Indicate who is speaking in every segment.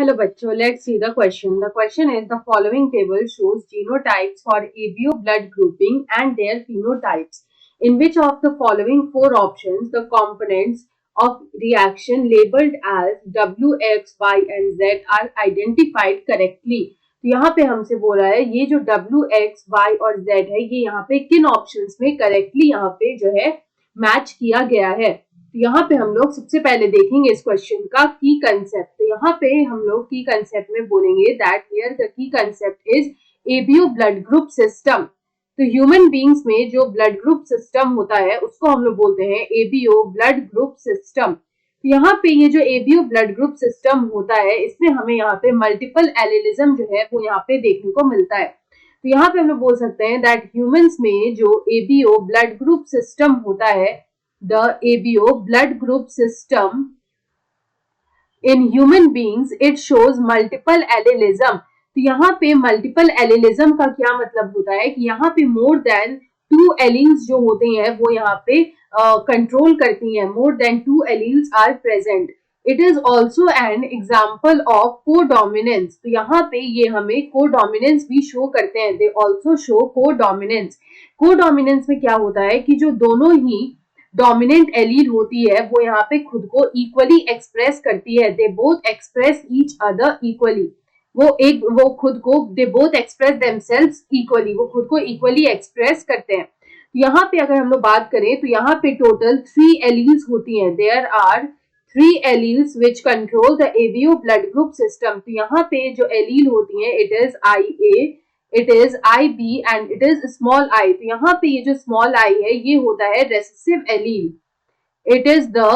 Speaker 1: Hello बच्चों, let's see the question. The question is the following table shows genotypes for ABO blood grouping and their phenotypes. In which of the following four options the components of reaction labeled as W, X, Y and Z are identified correctly? तो यहाँ पे हमसे बोला है ये जो W, X, Y और Z है ये यहाँ पे किन ऑप्शंस में करेक्टली यहाँ पे जो है मैच किया गया है। तो यहाँ पे हम लोग सबसे पहले देखेंगे इस क्वेश्चन का की कंसेप्ट। तो यहाँ पे हम लोग की कंसेप्ट में बोलेंगे that here the key concept is ABO blood group system. तो ह्यूमन बींग्स में जो ब्लड ग्रुप सिस्टम होता है उसको हम लोग बोलते हैं एबीओ ब्लड ग्रुप सिस्टम। तो यहाँ पे ये जो एबीओ ब्लड ग्रुप सिस्टम होता है इसमें हमें यहाँ पे मल्टीपल एलिलिज्म जो है वो यहाँ पे देखने को मिलता है। तो यहाँ पे हम लोग बोल सकते हैं दैट ह्यूमंस में जो एबीओ ब्लड ग्रुप सिस्टम होता है, the ABO blood group system in human beings it shows multiple allelism। तो यहाँ पे मल्टीपल एलिलिज्म का क्या मतलब होता है कि यहाँ पे मोर देन 2 एलील्स जो होते हैं वो यहाँ पे कंट्रोल करती हैं, more than 2 alleles are present. It is also an example of codominance. तो यहाँ पे ये हमें कोडोमिनेंस भी शो करते हैं, they also show codominance. Codominance में क्या होता है कि जो दोनों ही डोमिनेंट एलील होती है वो यहाँ पे खुद को इक्वली एक्सप्रेस करती है, they both express each other equally. वो खुद को they both express themselves equally, वो खुद को इक्वली एक्सप्रेस करते हैं। यहाँ पे अगर हम लोग बात करें तो यहाँ पे टोटल 3 एलील्स होती हैं, there are 3 alleles which control the ABO blood group system. तो यहाँ पे जो एलील होती है it is IA, it is IB and it is small I। तो यहाँ पे ये जो small I है ये होता है recessive allele, it is the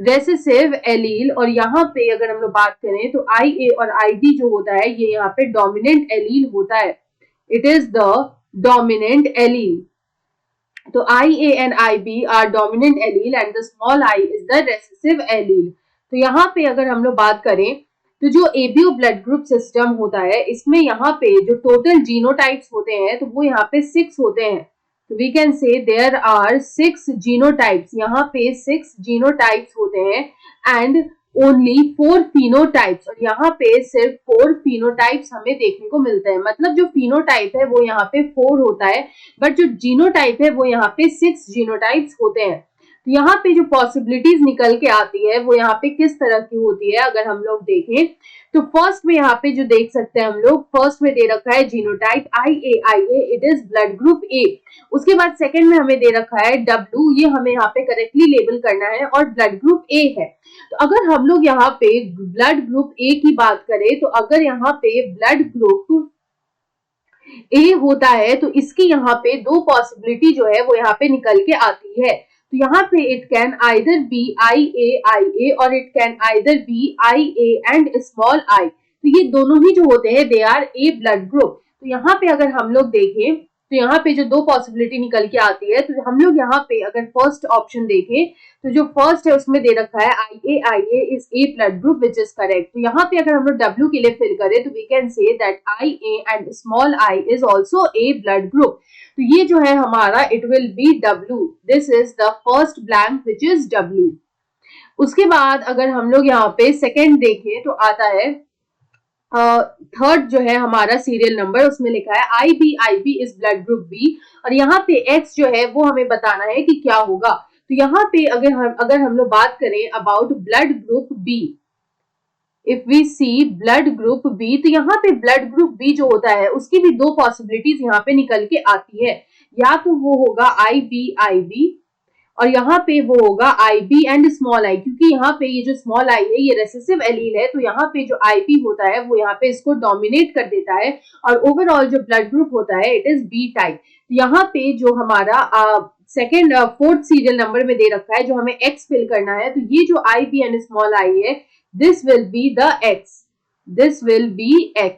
Speaker 1: recessive allele। और यहाँ पे अगर हम लोग बात करें तो IA और IB जो होता है ये यहाँ पे dominant allele होता है, it is the dominant allele। तो IA and IB are dominant allele and the small I is the recessive allele। तो यहाँ पे अगर हम लोग बात करें तो जो एबीओ ब्लड ग्रुप सिस्टम होता है इसमें यहाँ पे जो टोटल जीनोटाइप्स होते हैं तो वो यहाँ पे 6 होते हैं। तो we can say there are 6 genotypes, यहाँ पे 6 जीनोटाइप्स होते हैं एंड ओनली 4 फिनोटाइप्स। और यहाँ पे सिर्फ 4 फिनोटाइप्स हमें देखने को मिलते हैं, मतलब जो फिनोटाइप है वो यहाँ पे 4 होता है बट जो जीनोटाइप है वो यहाँ पे 6 जीनोटाइप्स होते हैं। तो यहाँ पे जो पॉसिबिलिटीज निकल के आती है वो यहाँ पे किस तरह की होती है अगर हम लोग देखें तो फर्स्ट में यहाँ पे जो देख सकते हैं हम लोग, फर्स्ट में दे रखा है genotype IA, it is blood group A। उसके बाद सेकंड में हमें दे रखा है W, ये हमें यहाँ पे करेक्टली लेबल करना है और ब्लड ग्रुप A है। तो अगर हम लोग यहाँ पे ब्लड ग्रुप A की बात करें तो अगर यहाँ पे ब्लड ग्रुप A होता है तो इसकी यहाँ पे 2 पॉसिबिलिटी जो है वो यहाँ पे निकल के आती है। तो यहाँ पे it can either be IA और it can either be IA and small I। तो ये दोनों ही जो होते हैं they are A blood group. तो यहाँ पे अगर हम लोग देखें तो यहाँ पे जो 2 पॉसिबिलिटी निकल के आती है तो हम लोग यहाँ पे अगर फर्स्ट ऑप्शन देखें तो जो फर्स्ट है उसमें दे रखा है IA is A blood group which is correct. तो यहाँ पे अगर हम लोग W के लिए फिल करें तो we can say that IA and small I is also A blood group. तो ये जो है हमारा it will be W, this is the first blank which is W। उसके बाद अगर हम लोग यहाँ पे सेकेंड देखें तो आता है थर्ड जो है हमारा सीरियल नंबर, उसमें लिखा है IB is blood group B और यहाँ पे X जो है वो हमें बताना है कि क्या होगा। तो यहाँ पे अगर हम लोग बात करें about blood group B, if we see blood group B, तो यहाँ पे ब्लड ग्रुप B जो होता है उसकी भी 2 पॉसिबिलिटीज यहाँ पे निकल के आती है, या तो वो होगा IB और यहाँ पे वो होगा IB एंड स्मॉल I, क्योंकि यहाँ पे ये जो स्मॉल I है ये रेसेसिव एलील है तो यहाँ पे जो IB होता है वो यहाँ पे इसको डोमिनेट कर देता है और ओवरऑल जो ब्लड ग्रुप होता है इट इज B टाइप। तो यहाँ पे जो हमारा सेकेंड 4th सीरियल नंबर में दे रखा है जो हमें X फिल करना है, तो ये जो IB एंड स्मॉल I है this will be the X, this will be X,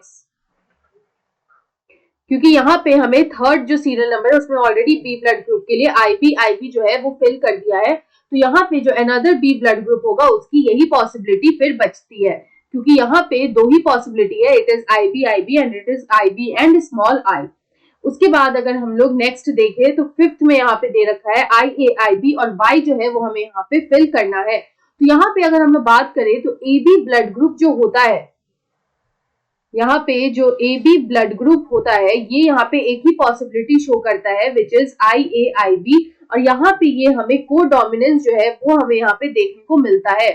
Speaker 1: क्योंकि यहाँ पे हमें थर्ड जो सीरियल नंबर है उसमें ऑलरेडी B ब्लड ग्रुप के लिए IB जो है वो फिल कर दिया है। तो यहाँ पे जो अनदर B ब्लड ग्रुप होगा उसकी यही पॉसिबिलिटी फिर बचती है, क्योंकि यहाँ पे 2 ही पॉसिबिलिटी है, it is IB and it is IB and small I। उसके बाद अगर हम लोग नेक्स्ट देखें तो 5th में यहाँ पे दे रखा है IB और Y जो है वो हमें यहाँ पे फिल करना है। तो यहाँ पे अगर हम लोग बात करें तो AB ब्लड ग्रुप जो होता है यहाँ पे जो ए बी ब्लड ग्रुप होता है ये यहाँ पे एक ही पॉसिबिलिटी शो करता है विच इज IA IB, और यहाँ पे ये हमें को डोमिनेंस जो है वो हमें यहाँ पे देखने को मिलता है।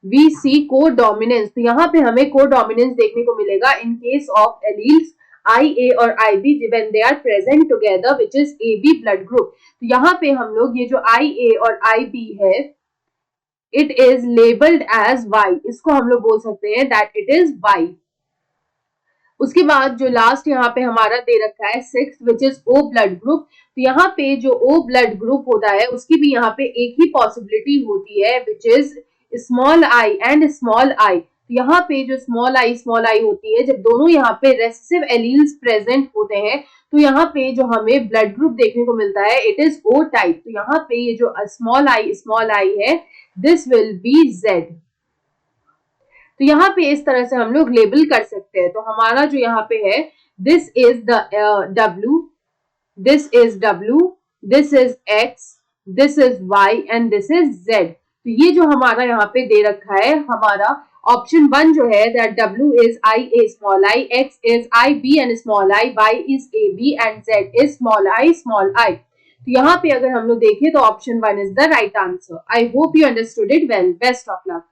Speaker 1: वी सी को डोमिनेंस, तो यहाँ पे हमें को डोमिनेंस देखने को मिलेगा in case of alleles IA और IB when they are present together which is AB blood group. तो यहाँ पे हम लोग ये जो IA और IB है it is labelled as Y, इसको हम लोग बोल सकते हैं दैट इट इज Y। उसके बाद जो लास्ट यहाँ पे हमारा दे रखा है 6 which is O blood group. तो यहाँ पे जो O ब्लड ग्रुप होता है उसकी भी यहाँ पे एक ही पॉसिबिलिटी होती है which is small I and small I। तो यहाँ पे जो स्मॉल I होती है, जब दोनों यहाँ पे रेसेसिव एलील्स प्रेजेंट होते हैं तो यहाँ पे जो हमें ब्लड ग्रुप देखने को मिलता है इट इज O टाइप। तो यहाँ पे ये जो स्मॉल I है दिस विल बी Z। तो यहाँ पे इस तरह से हम लोग लेबल कर सकते हैं। तो हमारा जो यहाँ पे है this is the W, this is W, this is X, this is Y and this is Z। तो ये जो हमारा यहाँ पे दे रखा है हमारा ऑप्शन 1 जो है that W is IA small I, X is IB and small I, Y is AB and Z is small I small I। तो यहाँ पे अगर हम लोग देखें तो option 1 is the right answer. I hope you understood it well. Best of luck.